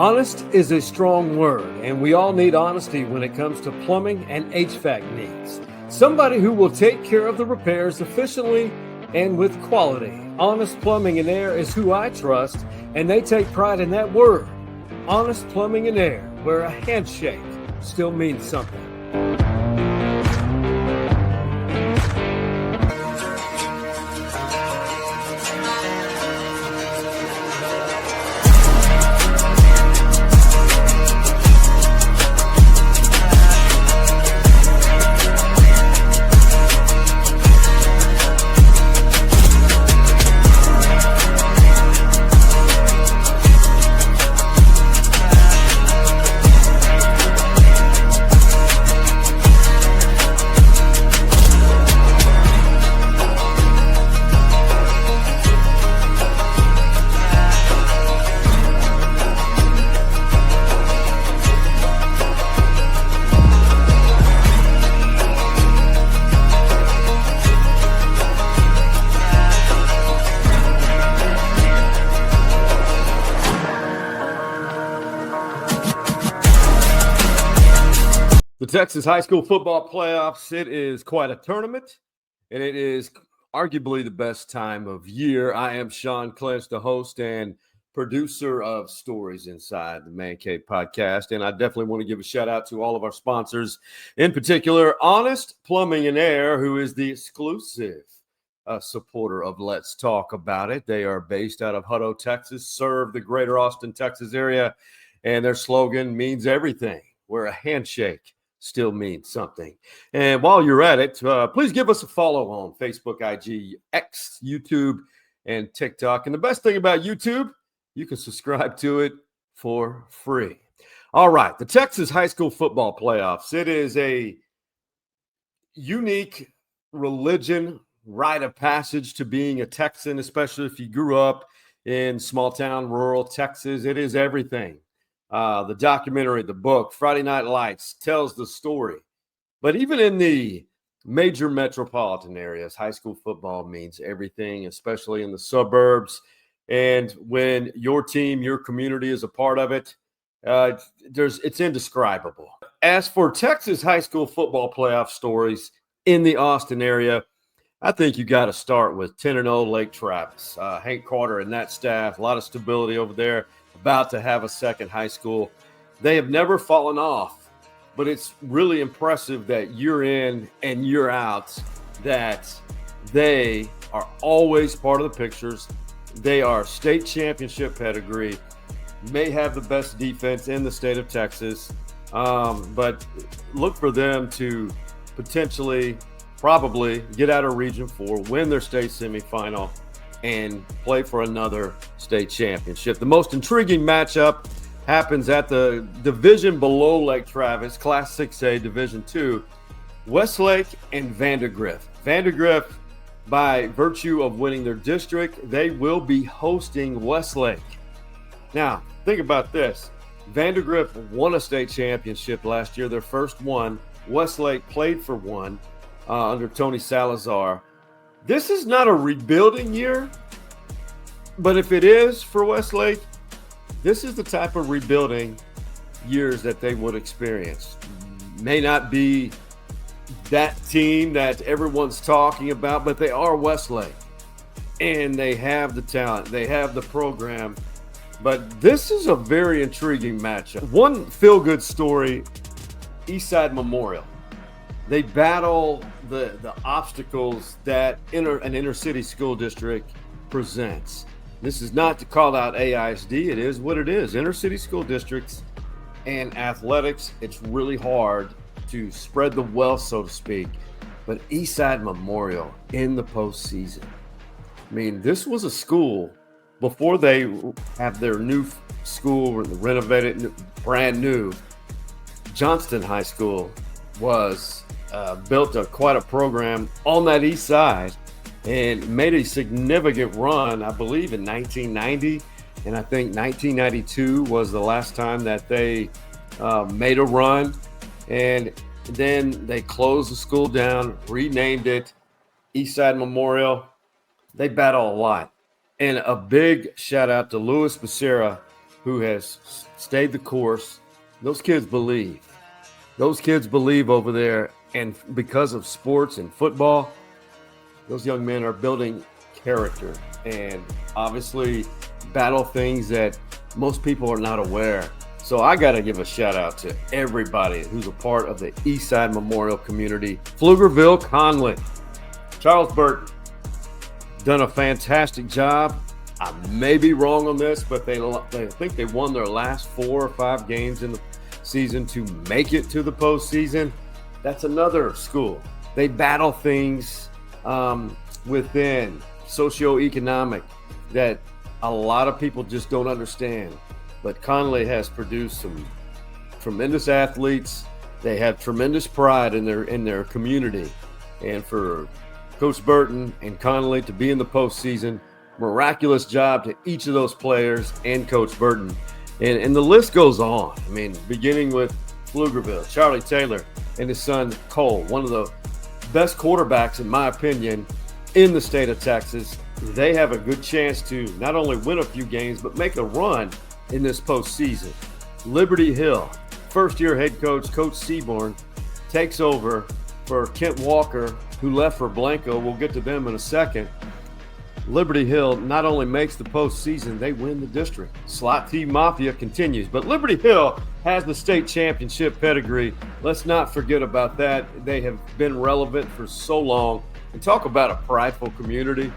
Honest is a strong word, and we all need honesty when it comes to plumbing and HVAC needs. Somebody who will take care of the repairs efficiently and with quality. Honest Plumbing and Air is who I trust, and they take pride in that word. Honest Plumbing and Air, where a handshake still means something. The Texas high school football playoffs, it is quite a tournament, and it is arguably the best time of year. I am Sean Clinch, the host and producer of Stories Inside the Man Cave podcast, and I definitely want to give a shout-out to all of our sponsors, in particular, Honest Plumbing and Air, who is the exclusive supporter of Let's Talk About It. They are based out of Hutto, Texas, serve the greater Austin, Texas area, and their slogan means everything, where a handshake still means something. And while you're at it, please give us a follow on Facebook, IG, X, YouTube, and TikTok. And the best thing about YouTube, you can subscribe to it for free. All right, the Texas high school football playoffs. It is a unique religion, rite of passage to being a Texan, especially if you grew up in small town, rural Texas. It is everything. The documentary, the book, Friday Night Lights tells the story. But even in the major metropolitan areas, high school football means everything, especially in the suburbs. And when your team, your community is a part of it, it's indescribable. As for Texas high school football playoff stories in the Austin area, I think you got to start with 10-0 Lake Travis. Hank Carter and that staff, a lot of stability over there. About to have a second high school. They have never fallen off, but it's really impressive that year in and year out that they are always part of the pictures. They are state championship pedigree, may have the best defense in the state of Texas, but look for them to potentially, probably get out of Region 4, win their state semifinal, and play for another state championship. The most intriguing matchup happens at the division below Lake Travis, Class 6A, Division 2, Westlake and Vandegrift. Vandegrift, by virtue of winning their district, they will be hosting Westlake. Now, think about this. Vandegrift won a state championship last year, their first one. Westlake played for one under Tony Salazar. This is not a rebuilding year, but if it is for Westlake, this is the type of rebuilding years that they would experience. May not be that team that everyone's talking about, but they are Westlake, and they have the talent, they have the program, but this is a very intriguing matchup. One feel-good story, Eastside Memorial. They battle the obstacles that an inner city school district presents. This is not to call out AISD. It is what it is. Inner city school districts and athletics, it's really hard to spread the wealth, so to speak. But Eastside Memorial in the postseason. I mean, this was a school before they have their new school renovated, brand new. Johnston High School was built quite a program on that east side and made a significant run, I believe, in 1990. And I think 1992 was the last time that they made a run. And then they closed the school down, renamed it Eastside Memorial. They battle a lot. And a big shout out to Louis Becerra, who has stayed the course. Those kids believe. Those kids believe over there. And because of sports and football, those young men are building character and obviously battle things that most people are not aware. So I got to give a shout out to everybody who's a part of the Eastside Memorial community. Pflugerville, Conley, Charles Burton, done a fantastic job. I may be wrong on this, but they think they won their last 4 or 5 games in the season to make it to the postseason. That's another school. They battle things within socioeconomic that a lot of people just don't understand. But Conley has produced some tremendous athletes. They have tremendous pride in their community. And for Coach Burton and Conley to be in the postseason, miraculous job to each of those players and Coach Burton. And the list goes on. I mean, beginning with Pflugerville, Charlie Taylor and his son Cole, one of the best quarterbacks, in my opinion, in the state of Texas. They have a good chance to not only win a few games, but make a run in this postseason. Liberty Hill, first-year head coach, Coach Seaborn, takes over for Kent Walker, who left for Blanco. We'll get to them in a second. Liberty Hill not only makes the postseason, they win the district. Slot T Mafia continues, but Liberty Hill has the state championship pedigree. Let's not forget about that. They have been relevant for so long. And talk about a prideful community.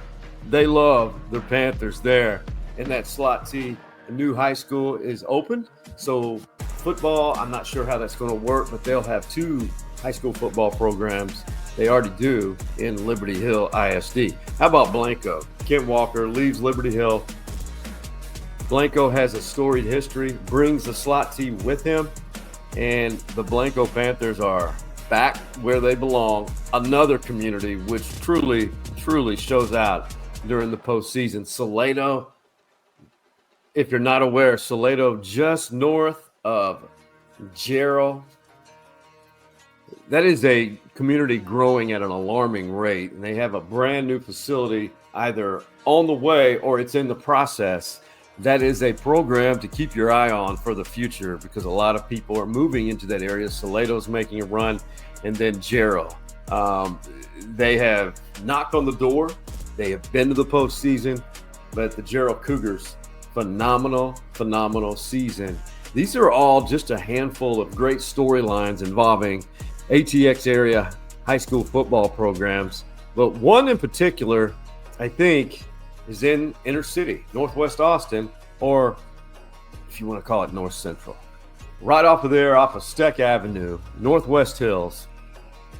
They love their Panthers there. And that Slot T, a new high school, is open. So football, I'm not sure how that's going to work, but they'll have 2 high school football programs. They already do in Liberty Hill ISD. How about Blanco? Kent Walker leaves Liberty Hill. Blanco has a storied history, brings the Slot T with him, and the Blanco Panthers are back where they belong. Another community which truly, truly shows out during the postseason. Salado, if you're not aware, Salado just north of Jarrell. That is a community growing at an alarming rate, and they have a brand new facility either on the way or it's in the process. That is a program to keep your eye on for the future because a lot of people are moving into that area. Salado's making a run, and then Jarrell. They have knocked on the door. They have been to the postseason, but the Jarrell Cougars, phenomenal season. These are all just a handful of great storylines involving ATX area high school football programs, but one in particular, I think, is in inner city, Northwest Austin, or if you want to call it North Central. Right off of there, off of Steck Avenue, Northwest Hills,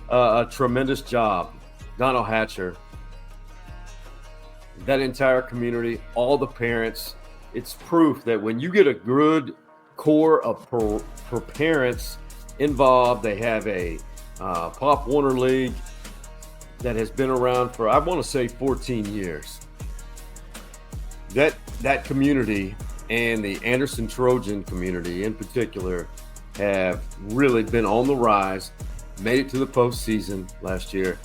a tremendous job. Donald Hatcher, that entire community, all the parents, it's proof that when you get a good core of parents involved, they have a Pop Warner League that has been around for, I want to say, 14 years. That community and the Anderson Trojan community in particular have really been on the rise, made it to the postseason last year.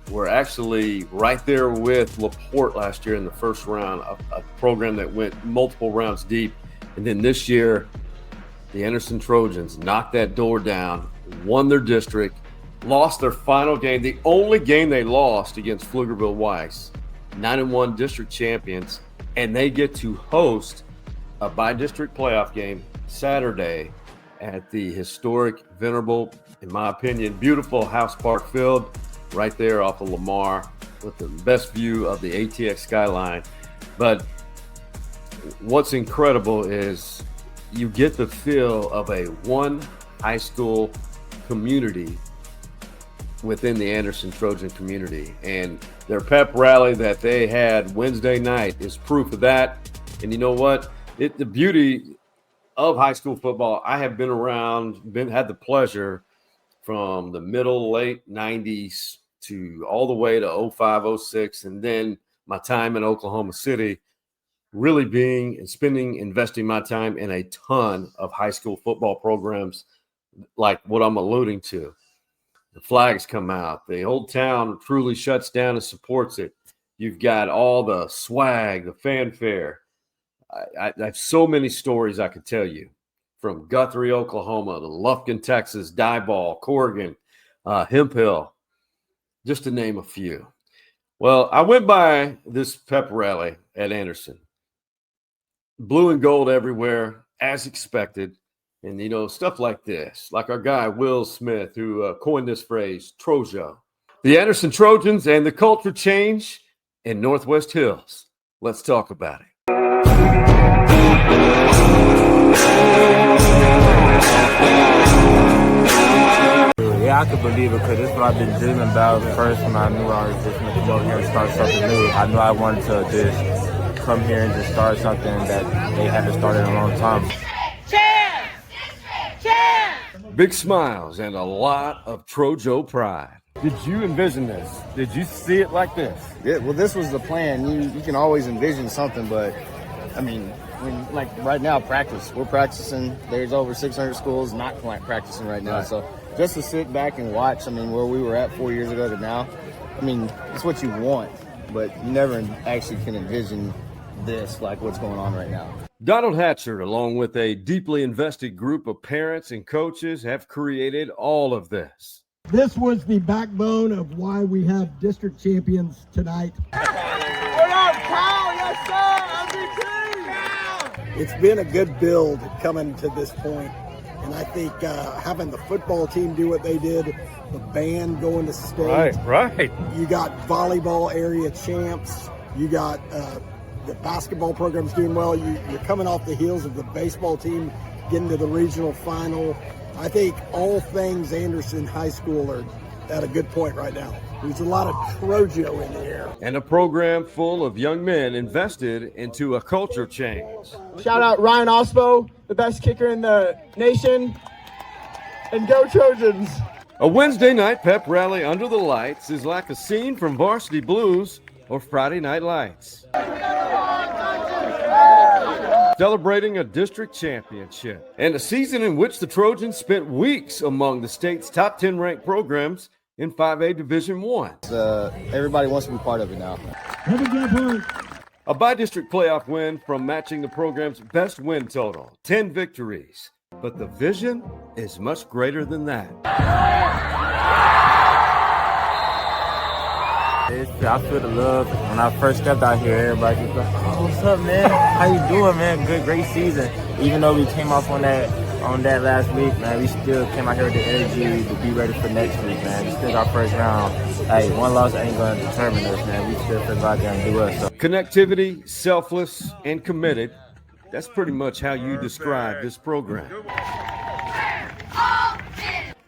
We're actually right there with LaPorte last year in the first round, a program that went multiple rounds deep. And then this year, the Anderson Trojans knocked that door down, won their district, lost their final game, the only game they lost against Pflugerville Weiss, 9-1 district champions, and they get to host a by-district playoff game Saturday at the historic, venerable, in my opinion, beautiful House Park Field right there off of Lamar with the best view of the ATX skyline. But what's incredible is you get the feel of a one high school community within the Anderson Trojan community. And their pep rally that they had Wednesday night is proof of that. And you know what? The beauty of high school football, I have been around, had the pleasure from the middle, late 90s to all the way to 05, 06, and then my time in Oklahoma City, really investing my time in a ton of high school football programs like what I'm alluding to. The flags come out. The old town truly shuts down and supports it. You've got all the swag, the fanfare. I have so many stories I could tell you. from Guthrie, Oklahoma to Lufkin, Texas, Diboll, Corrigan, Hemp Hill, just to name a few. Well, I went by this pep rally at Anderson. Blue and gold everywhere, as expected. And, stuff like this, like our guy, Will Smith, who coined this phrase, Trojo. The Anderson Trojans and the culture change in Northwest Hills. Let's talk about it. Yeah, I could believe it because this is what I've been dreaming about first when I knew I was just going to come over here and start something new. I knew I wanted to just come here and just start something that they haven't started in a long time. Big smiles and a lot of Trojo pride. Did you envision this? Did you see it like this? Yeah, well, this was the plan. You can always envision something, but I mean, like right now, we're practicing. There's over 600 schools not practicing right now. Right. So just to sit back and watch, I mean, where we were at 4 years ago to now, I mean, it's what you want, but you never actually can envision this, like what's going on right now. Donald Hatcher, along with a deeply invested group of parents and coaches, have created all of this. This was the backbone of why we have district champions tonight. What up, Kyle? Yes, sir. MVP. It's been a good build coming to this point, and I think having the football team do what they did, the band going to state. Right. You got volleyball area champs. You got the basketball program's doing well. You're coming off the heels of the baseball team getting to the regional final. I think all things Anderson High School are at a good point right now. There's a lot of Trojo in the air. And a program full of young men invested into a culture change. Shout out Ryan Ospo, the best kicker in the nation. And go Trojans. A Wednesday night pep rally under the lights is like a scene from Varsity Blues or Friday Night Lights. Celebrating a district championship and a season in which the Trojans spent weeks among the state's top 10 ranked programs in 5A Division I. Everybody wants to be part of it now. A by-district playoff win from matching the program's best win total, 10 victories. But the vision is much greater than that. I feel the love. When I first stepped out here, everybody was like, "Oh, what's up, man? How you doing, man? Great season." Even though we came off on that last week, man, we still came out here with the energy to be ready for next week, man. We still got first round. Hey, one loss ain't going to determine us, man. We still go out there and do us. So. Connectivity, selfless, and committed. That's pretty much how you describe this program.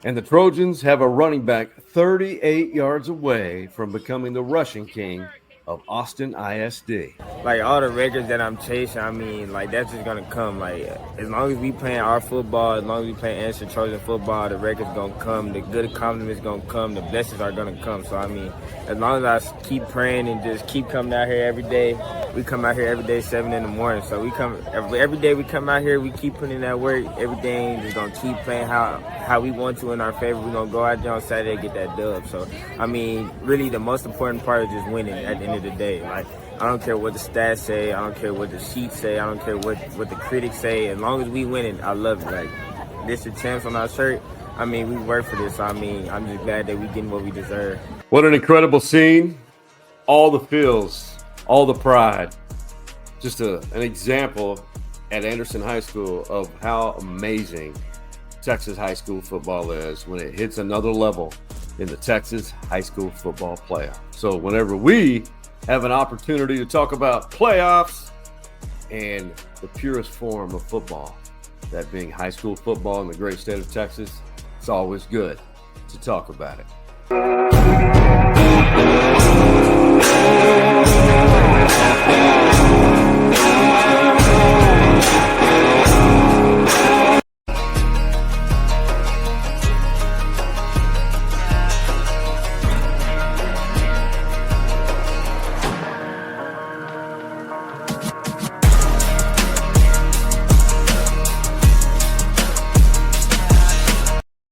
And the Trojans have a running back 38 yards away from becoming the rushing king of Austin ISD. Like all the records that I'm chasing, I mean, like that's just gonna come. Like as long as we playing our football, as long as we playing Anderson Trojan football, the records gonna come, the good compliments gonna come, the blessings are gonna come. So I mean, as long as I keep praying and just keep coming out here every day, we come out here every day 7 in the morning. So we come every day we come out here, we keep putting in that work. Everything just gonna keep playing how we want to in our favor. We're gonna go out there on Saturday and get that dub. So I mean, really the most important part is just winning at the end of the day. Like I don't care what the stats say, I don't care what the sheets say, I don't care what the critics say. As long as we winning, I love it. Like this is a chance on our shirt. I mean, we work for this. So, I mean, I'm just glad that we getting what we deserve. What an incredible scene. All the feels, all the pride. Just an example at Anderson High School of how amazing Texas high school football is when it hits another level in the Texas high school football playoff. So whenever we have an opportunity to talk about playoffs and the purest form of football, that being high school football in the great state of Texas, it's always good to talk about it.